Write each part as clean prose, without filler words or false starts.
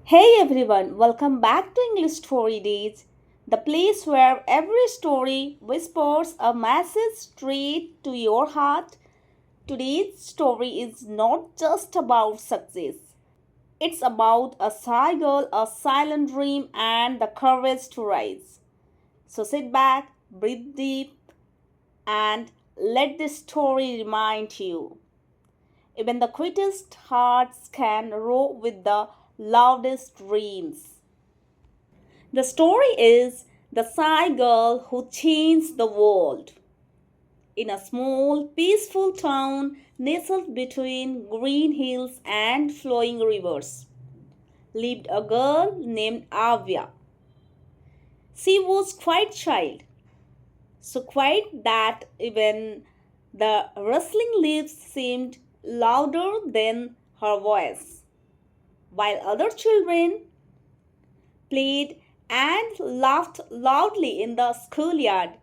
Hey everyone, welcome back to English Story Days, the place where every story whispers a message straight to your heart. Today's story is not just about success, it's about a shy girl, a silent dream, and the courage to rise. So sit back, breathe deep, and let this story remind you. Even the quietest hearts can roar with the loudest dreams. The story is the shy girl who changed the world. In a small, peaceful town nestled between green hills and flowing rivers lived a girl named Avya. She was quite child, so quiet that even the rustling leaves seemed louder than her voice. While other children played and laughed loudly in the schoolyard,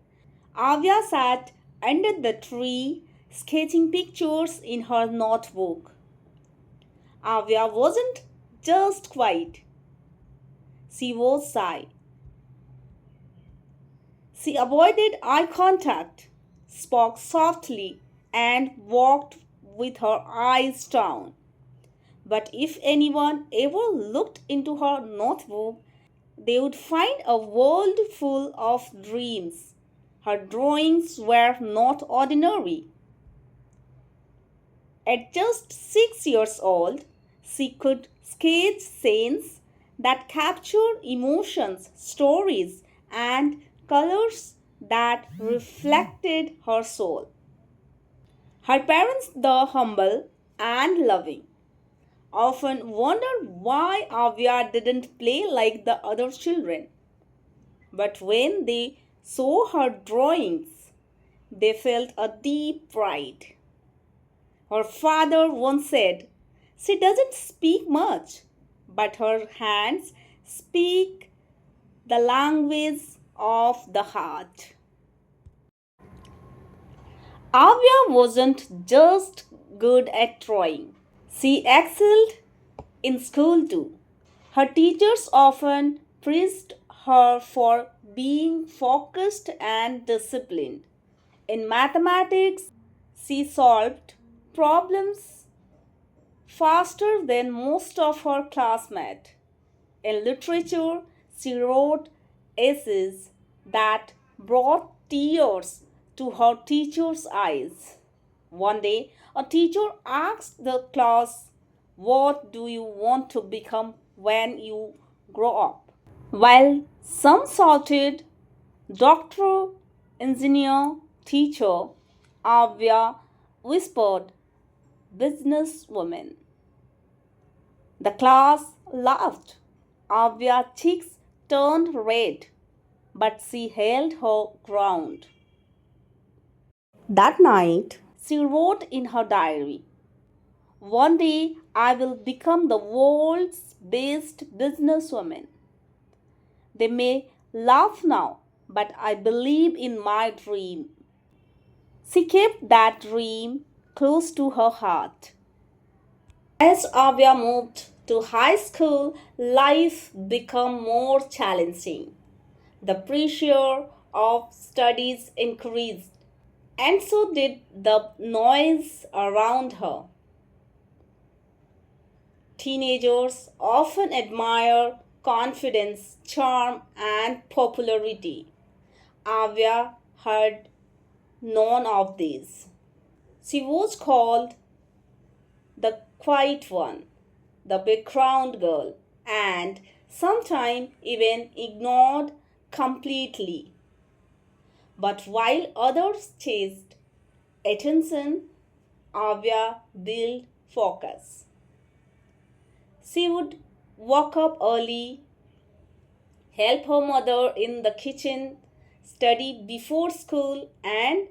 Avya sat under the tree sketching pictures in her notebook. Avya wasn't just quiet, she was shy. She avoided eye contact, spoke softly, and walked with her eyes down. But if anyone ever looked into her notebook, they would find a world full of dreams. Her drawings were not ordinary. At just 6 years old, she could sketch scenes that captured emotions, stories, and colors that reflected her soul. Her parents, though humble and loving, often wondered why Avya didn't play like the other children. But when they saw her drawings, they felt a deep pride. Her father once said, "She doesn't speak much, but her hands speak the language of the heart." Avya wasn't just good at drawing, she excelled in school too. Her teachers often praised her for being focused and disciplined. In mathematics, she solved problems faster than most of her classmates. In literature, she wrote essays that brought tears to her teacher's eyes. One day, a teacher asked the class, "What do you want to become when you grow up?" While some shouted, "Doctor, engineer, teacher," Avya whispered, "Businesswoman." The class laughed. Avya's cheeks turned red, but she held her ground. That night, she wrote in her diary, "One day I will become the world's best businesswoman. They may laugh now, but I believe in my dream." She kept that dream close to her heart. As Avya moved to high school, life became more challenging. The pressure of studies increased, and so did the noise around her. Teenagers often admire confidence, charm, and popularity. Avya had none of these. She was called the quiet one, the background girl, and sometimes even ignored completely. But while others chased attention, Avya built focus. She would wake up early, help her mother in the kitchen, study before school, and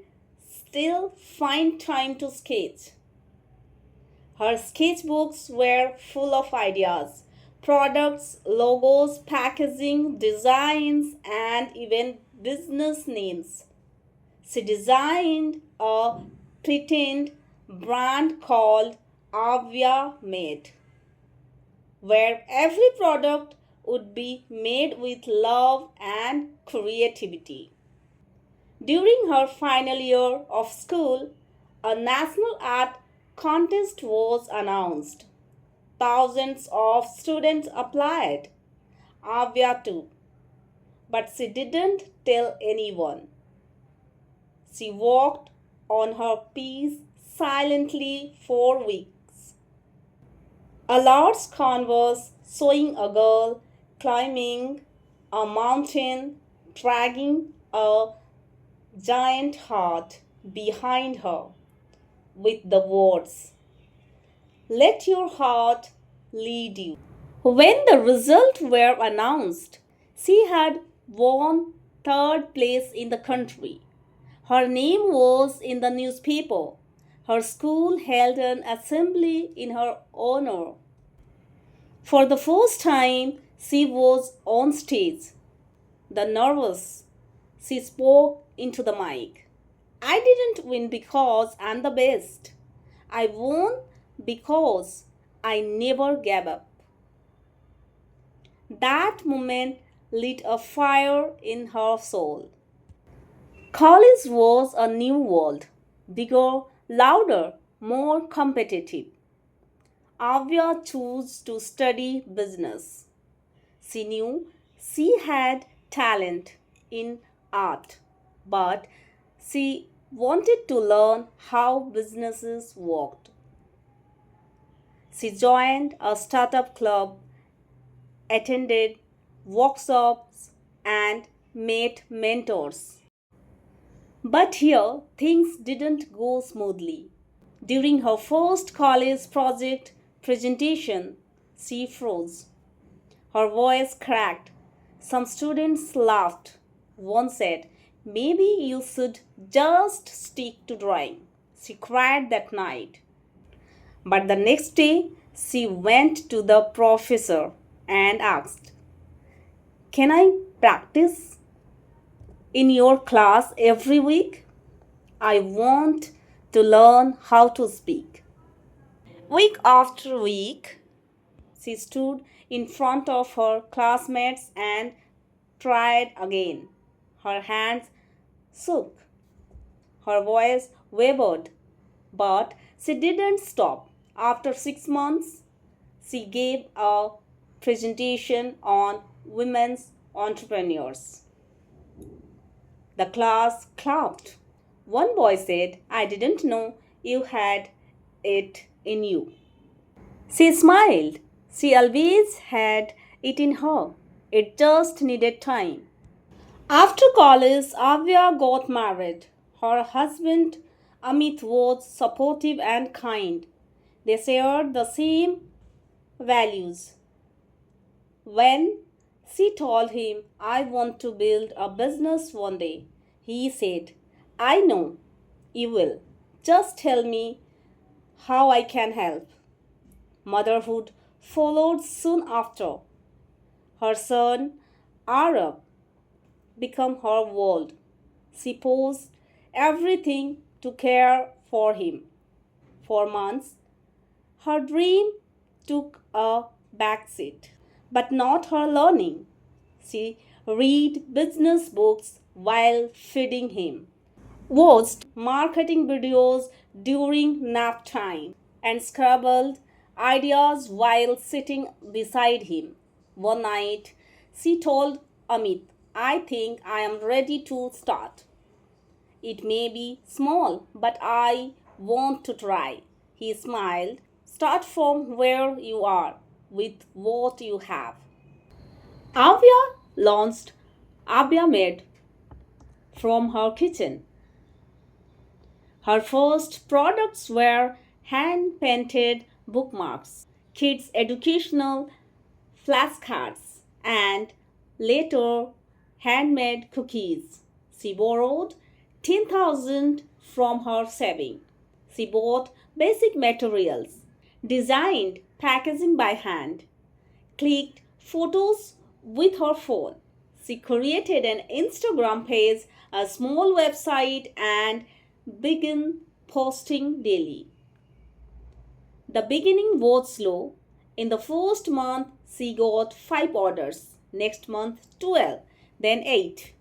still find time to sketch. Her sketchbooks were full of ideas, products, logos, packaging, designs, and even business names. She designed a pretend brand called Avya Made, where every product would be made with love and creativity. During her final year of school, a national art contest was announced. Thousands of students applied, Avya too, but she didn't tell anyone. She worked on her piece silently for weeks. A large canvas showing a girl climbing a mountain, dragging a giant heart behind her with the words, "Let your heart lead you." When the results were announced, she had won third place in the country. Her name was in the newspaper. Her school held an assembly in her honor. For the first time, she was on stage. The nervous, she spoke into the mic. "I didn't win because I'm the best. I won because I never gave up." That moment lit a fire in her soul. College was a new world, bigger, louder, more competitive. Avya chose to study business. She knew she had talent in art, but she wanted to learn how businesses worked. She joined a startup club, attended workshops, and met mentors. But here things didn't go smoothly. During her first college project presentation, she froze. Her voice cracked. Some students laughed. One said, "Maybe you should just stick to drawing." She cried that night. But the next day, she went to the professor and asked, "Can I practice in your class every week? I want to learn how to speak." Week after week, she stood in front of her classmates and tried again. Her hands shook, her voice wavered, but she didn't stop. After 6 months, she gave a presentation on women's entrepreneurs. The class clapped. One boy said, "I didn't know you had it in you." She smiled. She always had it in her. It just needed time. After college, Avya got married. Her husband, Amit, was supportive and kind. They shared the same values. When she told him, "I want to build a business one day," he said, "I know you will. Just tell me how I can help." Motherhood followed soon after. Her son, Arab, became her world. She paused everything to care for him. For months, her dream took a backseat. But not her learning. She read business books while feeding him, watched marketing videos during nap time, and scribbled ideas while sitting beside him. One night, she told Amit, "I think I am ready to start. It may be small, but I want to try." He smiled. "Start from where you are, with what you have." Avya launched Avya Made from her kitchen. Her first products were hand painted bookmarks, kids' educational flashcards, and later handmade cookies. She borrowed 10,000 from her saving. She bought basic materials, designed packaging by hand, clicked photos with her phone. She created an Instagram page, a small website, and began posting daily. The beginning was slow. In the first month, she got 5 orders. Next month, 12, then 8.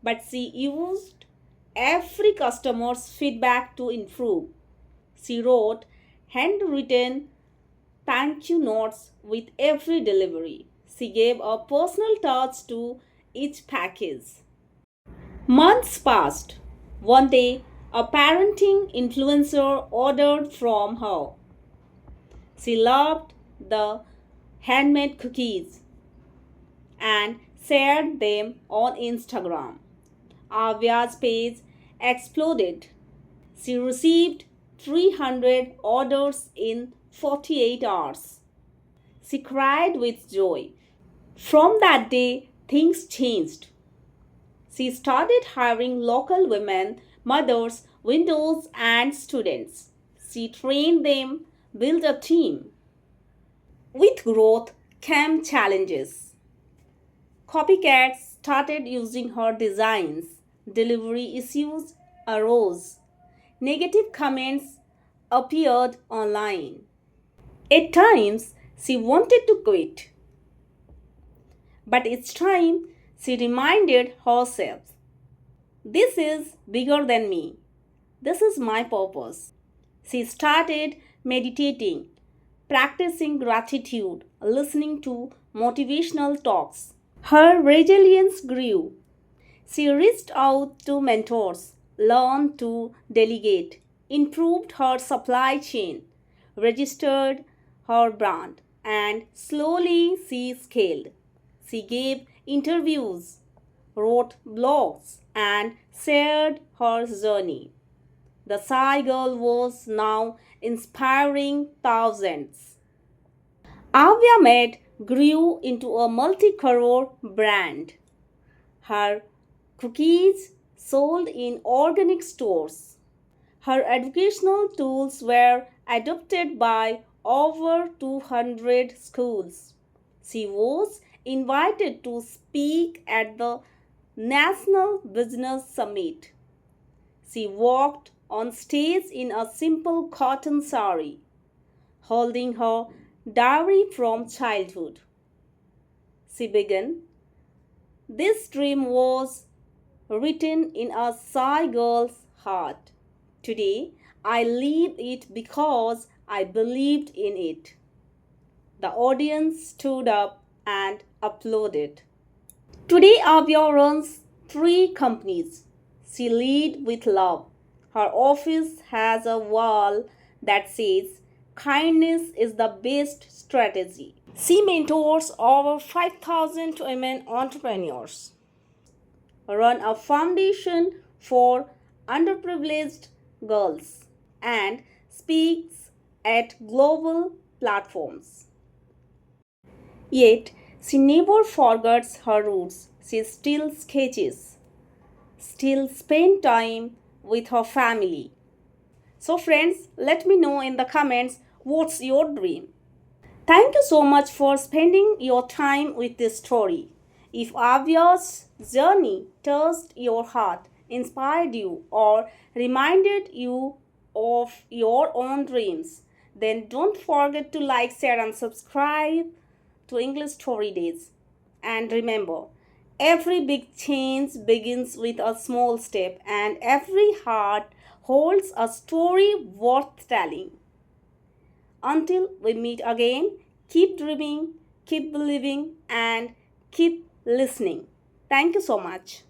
But she used every customer's feedback to improve. She wrote handwritten thank you notes with every delivery. She gave a personal touch to each package. Months passed. One day, a parenting influencer ordered from her. She loved the handmade cookies and shared them on Instagram. Avya's page exploded. She received 300 orders in 48 hours. She cried with joy. From that day, things changed. She started hiring local women, mothers, widows, and students. She trained them, built a team. With growth came challenges. Copycats started using her designs. Delivery issues arose. Negative comments appeared online. At times, she wanted to quit. But each time, she reminded herself, this is bigger than me. This is my purpose. She started meditating, practicing gratitude, listening to motivational talks. Her resilience grew. She reached out to mentors, learned to delegate, improved her supply chain, registered her brand, and slowly she scaled. She gave interviews, wrote blogs, and shared her journey. The Shy Girl was now inspiring thousands. Avya Med grew into a multi-crore brand. Her cookies sold in organic stores. Her educational tools were adopted by over 200 schools. She was invited to speak at the National Business Summit. She walked on stage in a simple cotton sari, holding her diary from childhood. She began. This dream was written in a shy girl's heart. Today, I live it because I believed in it. The audience stood up and applauded. Today, Avya runs 3 companies. She leads with love. Her office has a wall that says, kindness is the best strategy. She mentors over 5,000 women entrepreneurs, run a foundation for underprivileged girls, and speaks at global platforms. Yet, she never forgets her roots. She still sketches, still spends time with her family. So, friends, let me know in the comments what's your dream. Thank you so much for spending your time with this story. If Avya's journey touched your heart, inspired you, or reminded you of your own dreams, then don't forget to like, share, and subscribe to English Story Days. And remember, every big change begins with a small step, and every heart holds a story worth telling. Until we meet again, keep dreaming, keep believing, and keep listening. Thank you so much.